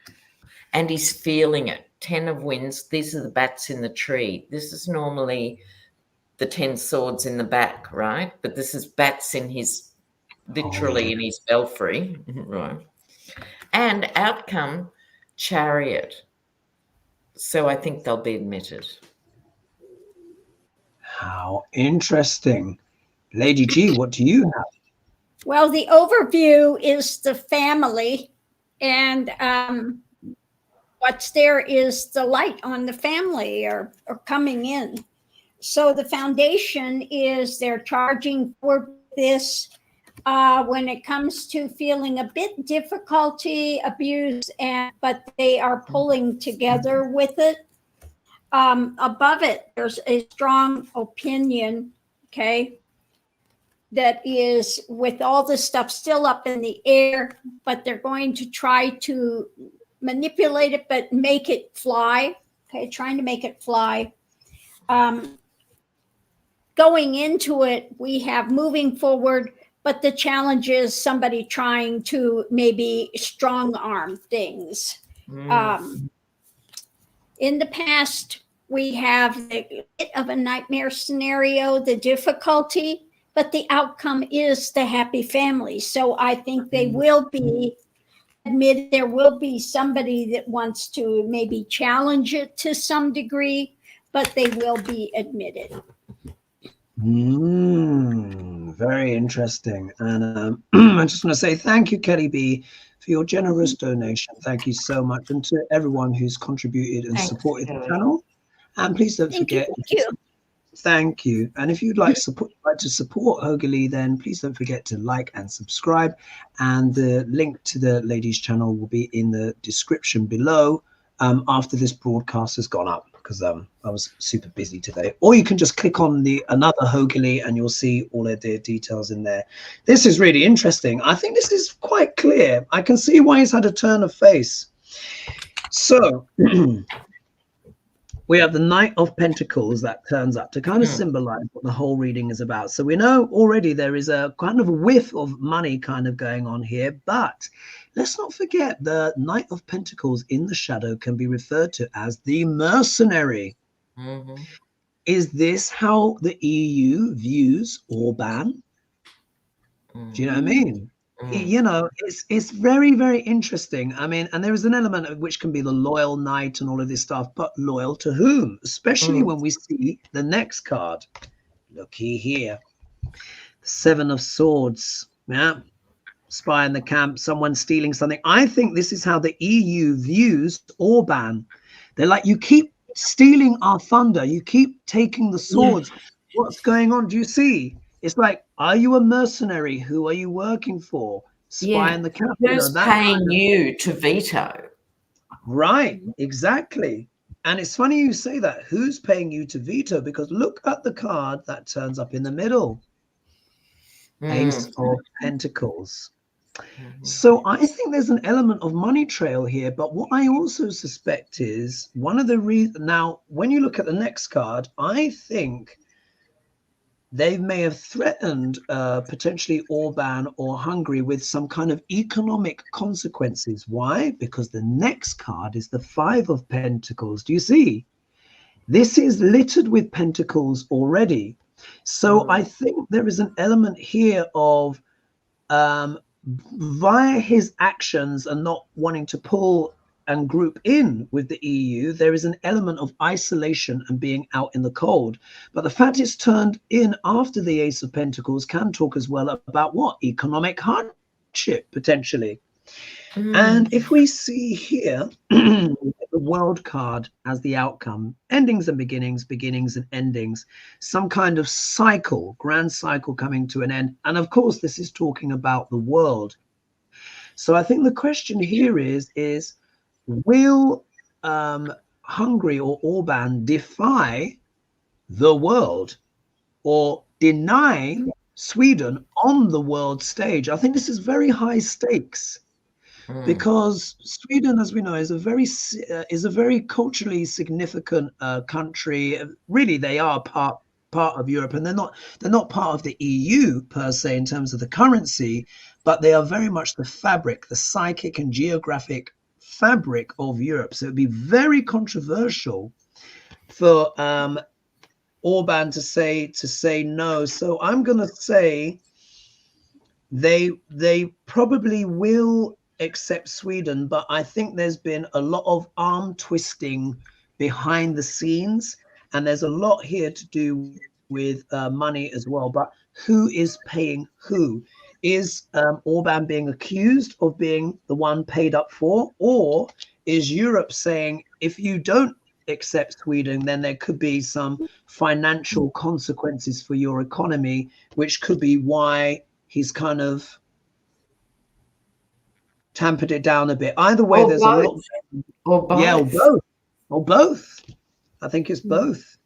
and he's feeling it. 10 of Wands, these are the bats in the tree. This is normally the 10 swords in the back, right? But this is bats in his, literally in his belfry, right? And outcome, Chariot. So I think they'll be admitted. How interesting. Lady G, what do you have? Well, the overview is the family, and what's there is the light on the family or coming in. So the foundation is they're charging for this when it comes to feeling a bit difficulty, abuse, but they are pulling together with it. Above it, there's a strong opinion, okay, that is with all this stuff still up in the air, but they're going to try to manipulate it, but make it fly, okay, trying to make it fly. Going into it, we have moving forward, but the challenge is somebody trying to maybe strong arm things. In the past, we have a bit of a nightmare scenario, the difficulty, but the outcome is the happy family. So I think they will be admitted. There will be somebody that wants to maybe challenge it to some degree, but they will be admitted. Very interesting. And I just want to say thank you, Kelly B, for your generous donation. Thank you so much. And to everyone who's contributed and supported the channel. And please don't forget. Thank you. And if you'd like to support HoGaLe's, then please don't forget to like and subscribe. And the link to the ladies' channel will be in the description below after this broadcast has gone up, because I was super busy today. Or you can just click on another HoGaLe's and you'll see all of their details in there. This is really interesting. I think this is quite clear. I can see why he's had a turn of face. So we have the Knight of Pentacles that turns up to kind of symbolize what the whole reading is about. So we know already there is a kind of a whiff of money kind of going on here, but let's not forget the Knight of Pentacles in the shadow can be referred to as the mercenary. Is this how the EU views Orban? Do you know what I mean? You know, it's very, very interesting. I mean, and there is an element of which can be the loyal knight and all of this stuff, but loyal to whom? Especially when we see the next card. Looky here. Seven of Swords. Yeah. Spy in the camp, someone stealing something. I think this is how the EU views Orban. They're like, you keep stealing our thunder. You keep taking the swords. What's going on? Do you see? It's like, are you a mercenary? Who are you working for? Spy in the camp. Who's paying you to veto? Right, exactly. And it's funny you say that. Who's paying you to veto? Because look at the card that turns up in the middle. Ace of Pentacles. So I think there's an element of money trail here. But what I also suspect is one of the reasons. Now, when you look at the next card, I think they may have threatened potentially Orban or Hungary with some kind of economic consequences. Why? Because the next card is the Five of Pentacles. Do you see? This is littered with pentacles already. So I think there is an element here of via his actions and not wanting to pull and group in with the EU, there is an element of isolation and being out in the cold. But the fact it's turned in after the Ace of Pentacles can talk as well about what? Economic hardship, potentially. And if we see here, the World card as the outcome, endings and beginnings, beginnings and endings, some kind of cycle, grand cycle coming to an end. And of course, this is talking about the world. So I think the question here is will Hungary or Orban defy the world or deny Sweden on the world stage? I think this is very high stakes because Sweden, as we know, is a very culturally significant country. Really, they are part of Europe, and they're not part of the EU per se in terms of the currency, but they are very much the fabric, the psychic and geographic fabric of Europe. So it'd be very controversial for Orban to say no. So I'm going to say they probably will accept Sweden, but I think there's been a lot of arm twisting behind the scenes, and there's a lot here to do with money as well. But who is paying who? Is Orban being accused of being the one paid up for, or is Europe saying, if you don't accept Sweden, then there could be some financial consequences for your economy, which could be why he's kind of tampered it down a bit. Either way, there's a lot. Or both. Yeah, or both. Or both. I think it's both.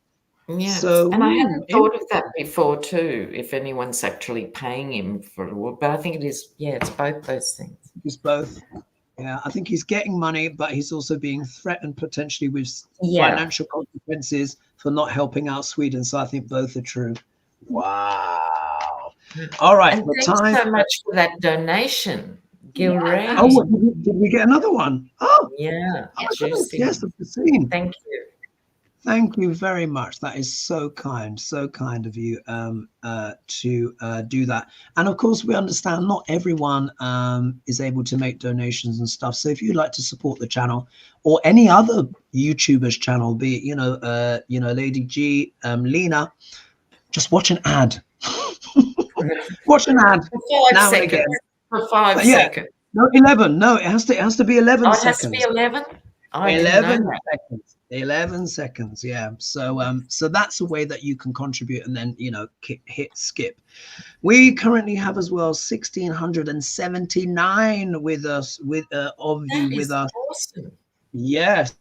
Yeah. So, and I hadn't thought of that before too, if anyone's actually paying him for it. But I think it is, it's both those things. It's both. Yeah, I think he's getting money, but he's also being threatened potentially with financial consequences for not helping out Sweden. So I think both are true. Wow. All right. And thanks so much for that donation, Gilray. Oh, did we get another one? Oh, yeah. Yes, I've seen. Thank you. Thank you very much. That is so kind of you to do that. And of course, we understand not everyone is able to make donations and stuff. So if you'd like to support the channel or any other YouTuber's channel, be it, Lady G, Lena, just watch an ad. Watch an ad for 5 seconds. For 5 seconds. No, 11. No, it has to be 11 seconds. It has to be 11? 11 seconds. 11 seconds, yeah. So that's a way that you can contribute and then hit skip. We currently have as well 1,679 with us with us. Awesome. Yes,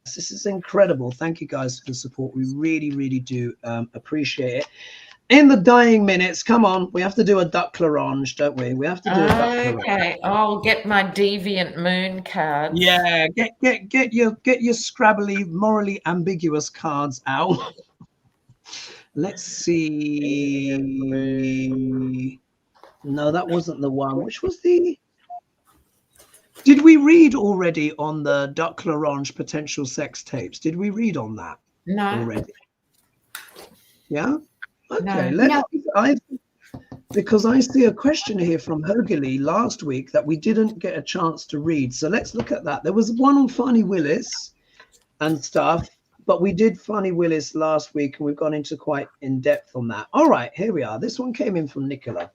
this is incredible. Thank you guys for the support. We really do appreciate it. In the dying minutes, come on, we have to do a duck l'orange, don't we? We have to do a duck l'orange. Okay, I'll get my deviant moon cards. Yeah, get your scrabbly, morally ambiguous cards out. Let's see. No, that wasn't the one. Which was the? Did we read already on the duck l'orange potential sex tapes? Did we read on that already? Yeah. Okay. No. Because I see a question here from HoGaLe's last week that we didn't get a chance to read. So let's look at that. There was one on Fanny Willis and stuff, but we did Fanny Willis last week and we've gone into quite in depth on that. All right, here we are. This one came in from Nicola.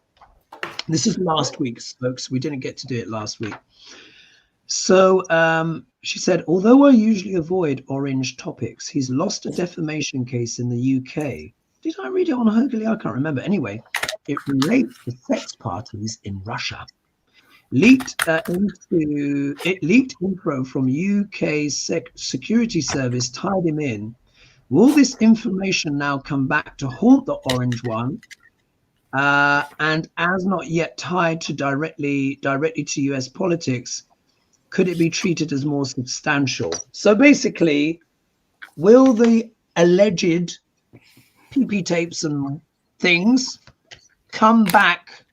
This is last week's, folks. We didn't get to do it last week. So she said, although I usually avoid orange topics, he's lost a defamation case in the UK. Did I read it on HoGaLe's? I can't remember. Anyway, it relates to sex parties in Russia. Leaked info from UK security service tied him in. Will this information now come back to haunt the orange one? And as not yet tied to directly to US politics, could it be treated as more substantial? So basically, will the alleged PP tapes and things come back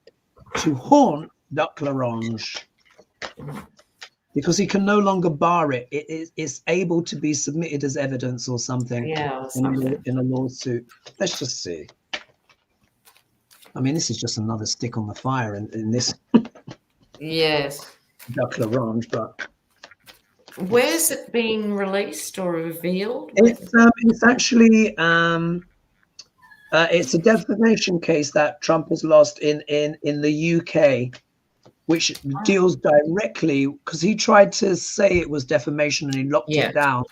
to haunt Duck l'Orange? Because he can no longer bar it. It's able to be submitted as evidence or something, in a lawsuit. Let's just see. I mean, this is just another stick on the fire in this. Yes. Duck l'Orange, but where's it being released or revealed? It's actually it's a defamation case that Trump has lost in the UK, which deals directly, because he tried to say it was defamation and he locked it down,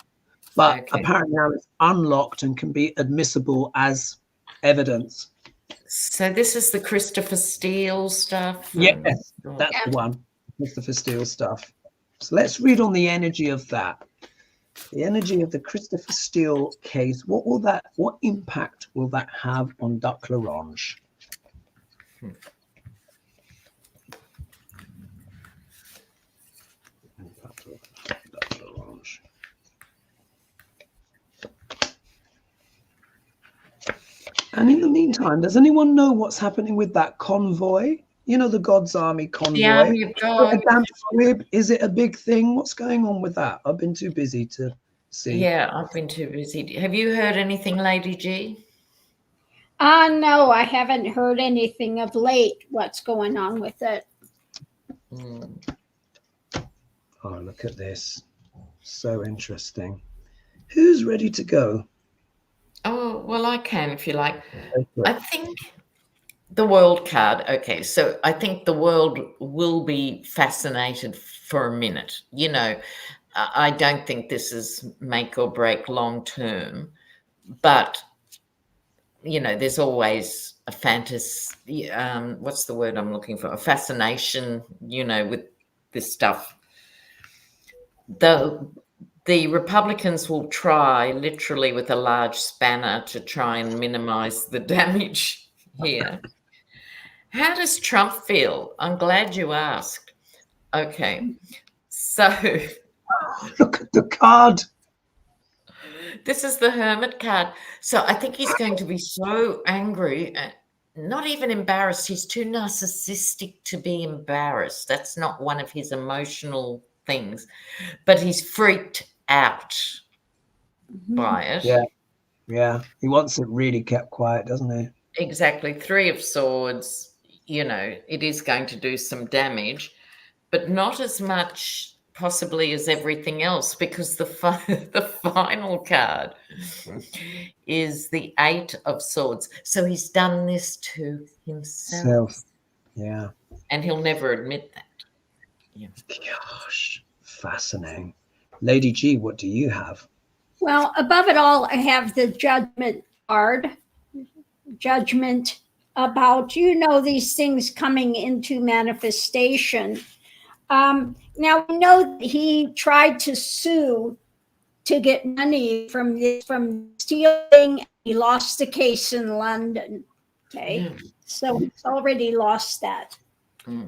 but apparently now it's unlocked and can be admissible as evidence. So this is the Christopher Steele stuff? Yes, that's the one. Christopher Steele stuff. So let's read on the energy of that. The energy of the Christopher Steele case. What impact will that have on Duck l'Orange? Duck l'Orange. And in the meantime, does anyone know what's happening with that convoy? You know, the God's Army convoy. The Army of God. Is it a big thing? What's going on with that? I've been too busy to see. Yeah, I've been too busy. Have you heard anything, Lady G? No, I haven't heard anything of late. What's going on with it? Oh, look at this. So interesting. Who's ready to go? Oh, well, I can if you like. I think the world card. Okay, so I think the world will be fascinated for a minute. You know, I don't think this is make or break long term, but, you know, there's always a fantasy. What's the word I'm looking for? A fascination, you know, with this stuff. The Republicans will try literally with a large spanner to try and minimize the damage here. How does Trump feel? I'm glad you asked. Okay, so look at the card. This is the Hermit card. So I think he's going to be so angry, not even embarrassed. He's too narcissistic to be embarrassed. That's not one of his emotional things, but he's freaked out by it. Yeah. He wants it really kept quiet, doesn't he? Exactly. 3 of Swords. You know, it is going to do some damage, but not as much possibly as everything else, because the final card is the 8 of Swords. So he's done this to himself. Yeah. And he'll never admit that. Yeah. Gosh, fascinating. Lady G, what do you have? Well, above it all, I have the Judgment card. Judgment about, you know, these things coming into manifestation. Now, we know that he tried to sue to get money from stealing. He lost the case in London. Okay, so he's already lost that.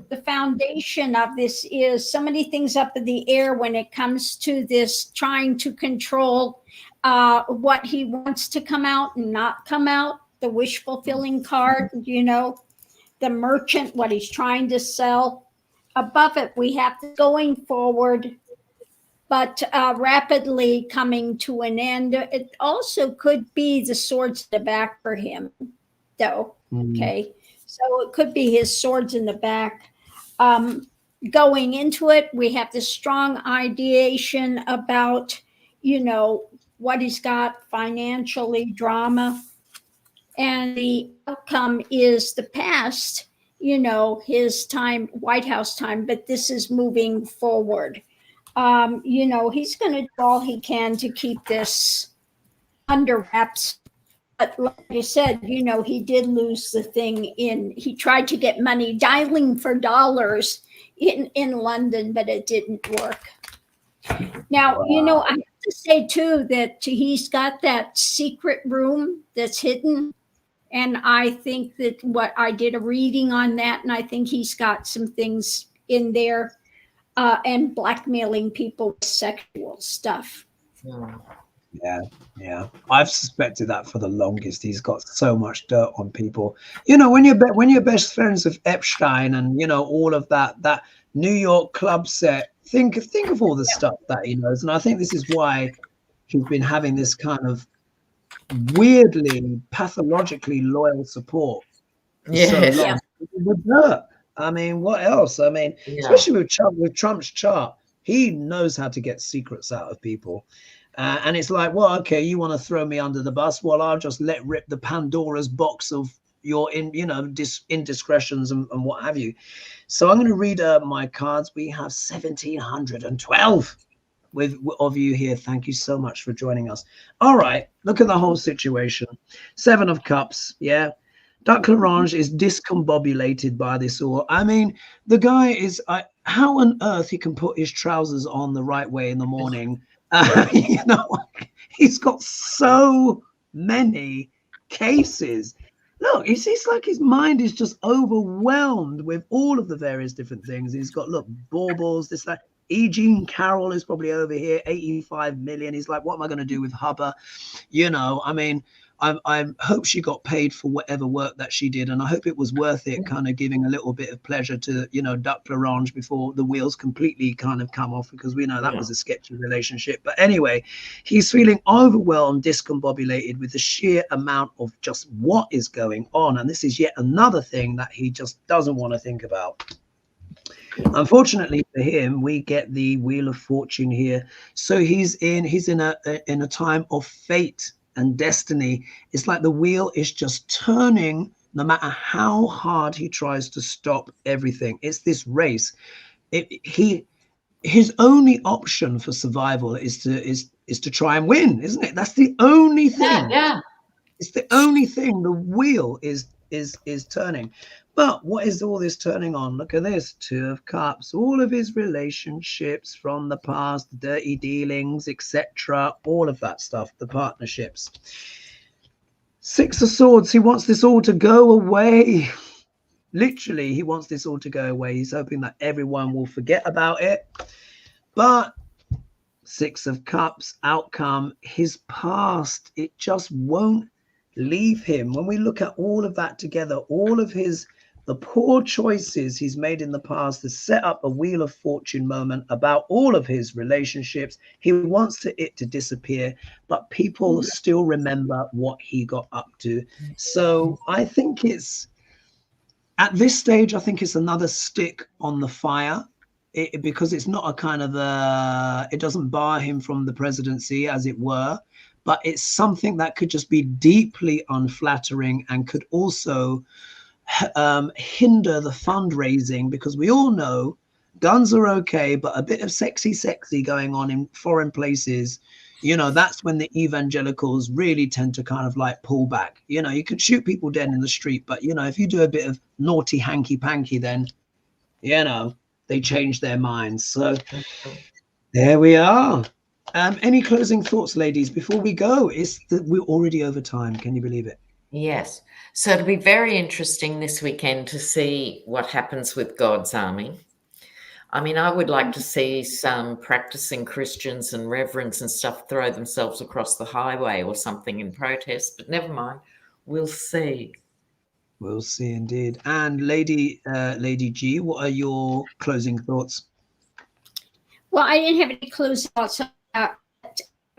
The foundation of this is so many things up in the air when it comes to this trying to control what he wants to come out and not come out. The wish fulfilling card, you know, the merchant, what he's trying to sell. Above it, we have the going forward, but rapidly coming to an end. It also could be the swords in the back for him, though. Okay. So it could be his swords in the back. Going into it, we have this strong ideation about, you know, what he's got financially, drama. And the outcome is the past, you know, his time, White House time, but this is moving forward. You know, he's going to do all he can to keep this under wraps. But like I said, you know, he did lose the thing he tried to get money dialing for dollars in London, but it didn't work. Now, you know, I have to say too, that he's got that secret room that's hidden. And I think that I did a reading on that, and I think he's got some things in there and blackmailing people with sexual stuff. Yeah. I've suspected that for the longest. He's got so much dirt on people. You know, when you're best friends with Epstein and, you know, all of that New York club set, think of all the stuff that he knows. And I think this is why he's been having this kind of weirdly, pathologically loyal support. Yeah. The dirt. I mean, what else? I mean, especially with Trump's chart, he knows how to get secrets out of people. And it's like, well, okay, you want to throw me under the bus? Well, I'll just let rip the Pandora's box of your indiscretions and what have you. So I'm going to read my cards. We have 1,712 of you here. Thank you so much for joining us. All right, look at the whole situation. 7 of Cups, yeah. Dr.Lena is discombobulated by this all. I mean, the guy is, how on earth he can put his trousers on the right way in the morning? You know, he's got so many cases. Look, it's like his mind is just overwhelmed with all of the various different things. He's got, look, baubles, this, that. E. Jean Carroll is probably over here, 85 million. He's like, what am I going to do with Hubba? You know, I mean, I hope she got paid for whatever work that she did. And I hope it was worth it, kind of giving a little bit of pleasure to, you know, Dr.Lena before the wheels completely kind of come off, because we know that was a sketchy relationship. But anyway, he's feeling overwhelmed, discombobulated with the sheer amount of just what is going on. And this is yet another thing that he just doesn't want to think about. Unfortunately for him, we get the Wheel of Fortune here. So he's in a time of fate and destiny. It's like the wheel is just turning no matter how hard he tries to stop everything. It's this race. His only option for survival is to try and win, isn't it? That's the only thing. Yeah. It's the only thing. The wheel is turning. But what is all this turning on? Look at this, 2 of Cups, all of his relationships from the past, the dirty dealings, etc., all of that stuff, the partnerships. 6 of Swords, he wants this all to go away. Literally, he wants this all to go away. He's hoping that everyone will forget about it. But 6 of Cups, outcome, his past, it just won't leave him. When we look at all of that together, all of the poor choices he's made in the past to set up a Wheel of Fortune moment about all of his relationships, he wants it to disappear, but people still remember what he got up to. So I think it's, at this stage, I think it's another stick on the fire, because it's not a kind of it doesn't bar him from the presidency, as it were, but it's something that could just be deeply unflattering and could also hinder the fundraising, because we all know guns are okay, but a bit of sexy going on in foreign places, you know, that's when the evangelicals really tend to kind of like pull back. You know, you can shoot people dead in the street, but you know, if you do a bit of naughty hanky panky, then you know they change their minds. So there we are. Any closing thoughts, ladies, before we go? We're already over time. Can you believe it? Yes. So it'll be very interesting this weekend to see what happens with God's army. I mean, I would like to see some practicing Christians and reverends and stuff throw themselves across the highway or something in protest, but never mind. We'll see. We'll see indeed. And Lady G, what are your closing thoughts? Well, I didn't have any closing thoughts. I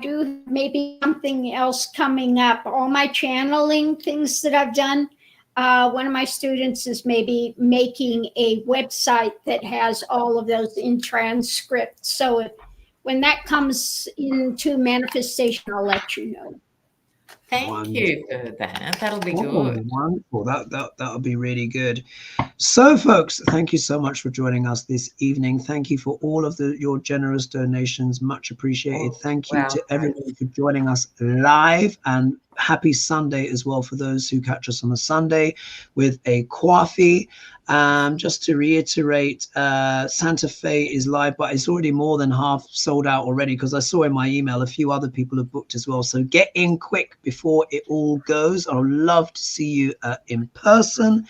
do maybe something else coming up. All my channeling things that I've done. One of my students is maybe making a website that has all of those in transcript. So when that comes into manifestation, I'll let you know. Thank you for that. That'll be good. Wonderful. That'll be really good. So, folks, thank you so much for joining us this evening. Thank you for all of your generous donations. Much appreciated. Thank you to everyone for joining us live, and happy Sunday as well for those who catch us on a Sunday with a coffee. Just to reiterate, Santa Fe is live, but it's already more than half sold out already, because I saw in my email a few other people have booked as well. So get in quick before it all goes. I would love to see you in person.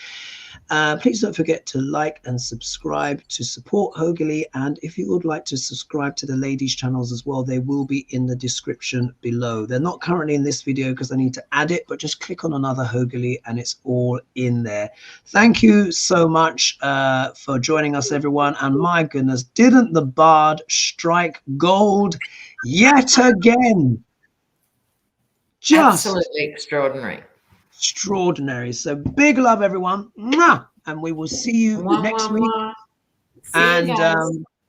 Please don't forget to like and subscribe to support HoGaLe's. And if you would like to subscribe to the ladies' channels as well, they will be in the description below. They're not currently in this video because I need to add it, but just click on another HoGaLe's and it's all in there. Thank you so much for joining us, everyone. And my goodness, didn't the bard strike gold yet again? Just absolutely extraordinary. So big love, everyone. Mwah! And we will see you next week.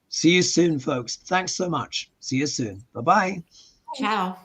See you soon, folks. Thanks so much. See you soon. Bye-bye. Ciao.